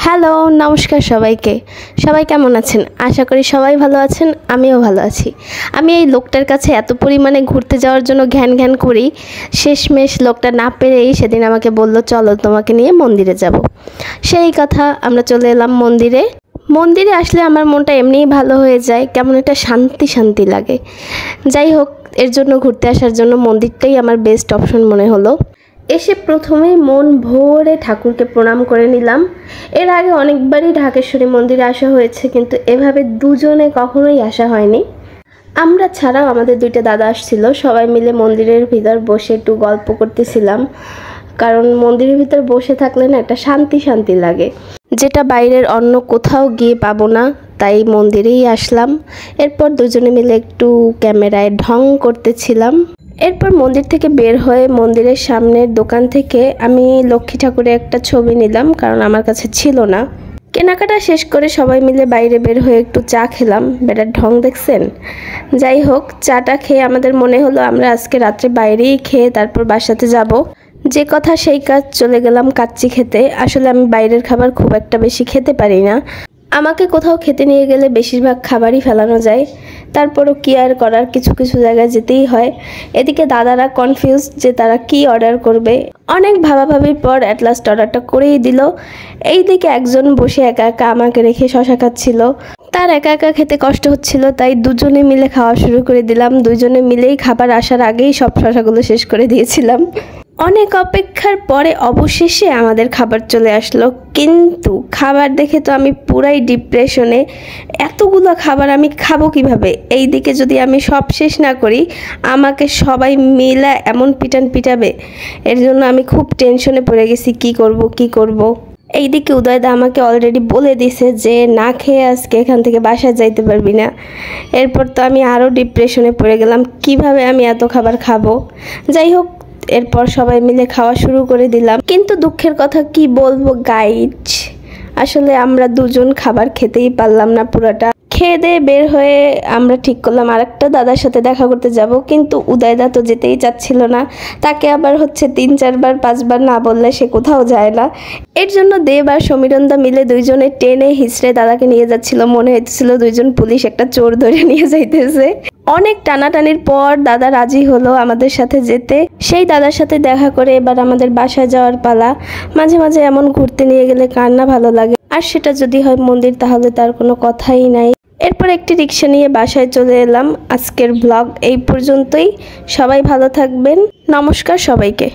Hello, নমস্কার সবাইকে। সবাই কেমন আছেন? আশা করি সবাই ভালো আছেন, আমিও ভালো আছি। আমি এই লোকটার কাছে এত পরিমাণে ঘুরতে যাওয়ার জন্য ঘ্যান ঘ্যান করি, শেষমেশ লোকটা না পেরেই সেদিন আমাকে বলল, চলো তোমাকে নিয়ে মন্দিরে যাব। সেই কথা, আমরা চলে এলাম মন্দিরে। মন্দিরে আসলে আমার মনটা এমনিই ভালো হয়ে যায়, কেমন একটা শান্তি শান্তি লাগে। যাই হোক, এর জন্য ঘুরতে আসার জন্য মন্দিরটাই আমার বেস্ট অপশন মনে হলো। এসে প্রথমেই মন ভরে ঠাকুরকে প্রণাম করে নিলাম। এর আগে অনেকবারই ঢাকেশ্বরী মন্দিরে আসা হয়েছে, কিন্তু এভাবে দুজনে কখনোই আসা হয়নি। আমরা ছাড়াও আমাদের দুইটা দাদা আসছিল, সবাই মিলে মন্দিরের ভিতর বসে একটু গল্প করতেছিলাম। কারণ মন্দিরের ভিতর বসে থাকলে না একটা শান্তি শান্তি লাগে, যেটা বাইরের অন্য কোথাও গিয়ে পাবো না। তাই মন্দিরেই আসলাম। এরপর দুজনে মিলে একটু ক্যামেরায় ঢং করতেছিলাম। এরপর মন্দির থেকে বের হয়ে মন্দিরের সামনের দোকান থেকে আমি লক্ষ্মী ঠাকুরের একটা ছবি নিলাম, কারণ আমার কাছে ছিল না। কেনাকাটা শেষ করে সবাই মিলে বাইরে বের হয়ে একটু চা খেলাম। বেটার ঢং দেখছেন। যাই হোক, চাটা খেয়ে আমাদের মনে হলো আমরা আজকে রাত্রে বাইরেই খেয়ে তারপর বাসাতে যাব। যে কথা সেই কাজ, চলে গেলাম কাচ্চি খেতে। আসলে আমি বাইরের খাবার খুব একটা বেশি খেতে পারি না। আমাকে কোথাও খেতে নিয়ে গেলে বেশিরভাগ খাবারই ফেলানো যায়, তারপরও কি আর করার, কিছু কিছু জায়গায় যেতেই হয়। এদিকে দাদারা কনফিউজ যে তারা কি অর্ডার করবে। অনেক ভাবাভাবির পর অ্যাট লাস্ট অর্ডারটা করেই দিল। এইদিকে একজন বসে একা একা আমাকে রেখে শশা খাচ্ছিল। তার একা একা খেতে কষ্ট হচ্ছিল, তাই দুজনে মিলে খাওয়া শুরু করে দিলাম। দুজনে মিলেই খাবার আসার আগেই সব শশাগুলো শেষ করে দিয়েছিলাম। অনেক অপেক্ষার পরে অবশেষে আমাদের খাবার চলে আসলো, কিন্তু খাবার দেখে তো আমি পুরাই ডিপ্রেশনে। এতগুলো খাবার আমি খাবো কিভাবে? এই দিকে যদি আমি সব শেষ না করি, আমাকে সবাই মিলে এমন পিটান পিটাবে। এর জন্য আমি খুব টেনশনে পড়ে গেছি, কি করব। এইদিকে উদয়দা আমাকে অলরেডি বলে দিছে যে না খেয়ে আজকে এখান থেকে বাসায় যাইতে পারবি না। এরপর তো আমি আরও ডিপ্রেশনে পড়ে গেলাম, কিভাবে আমি এত খাবার খাবো। যাই হোক, এরপর সবাই মিলে খাওয়া শুরু করে দিলাম। কিন্তু দুঃখের কথা কি বলবো গাইজ, আসলে আমরা দুজন খাবার খেতেই পারলাম না পুরাটা। খেয়ে দিয়ে বের হয়ে আমরা ঠিক করলাম আরেকটা দাদার সাথে দেখা করতে যাব, কিন্তু উদয়দা তো যেতেই চাচ্ছিল না। তাকে আবার 3-4 বার 5 বার না বললে সে কোথাও যায় না। এর জন্য দেব আর সমীরণদা মিলে দুইজনে টেনে হিচড়ে দাদাকে নিয়ে যাচ্ছিল। মনে হইতেছিল দুইজন পুলিশ একটা চোর ধরে নিয়ে যাইতেছে। অনেক টানাটানির পর দাদা রাজি হলো আমাদের সাথে যেতে। সেই দাদার সাথে দেখা করে এবার আমাদের বাসায় যাওয়ার পালা। মাঝে মাঝে এমন ঘুরতে নিয়ে গেলে কার না ভালো লাগে, আর সেটা যদি হয় মন্দির, তাহলে তার কোনো কথাই নাই। এরপর একটি রিক্সা নিয়ে বাসায় চলে এলাম। আজকের ব্লগ এই পর্যন্তই। সবাই ভালো থাকবেন। নমস্কার সবাইকে।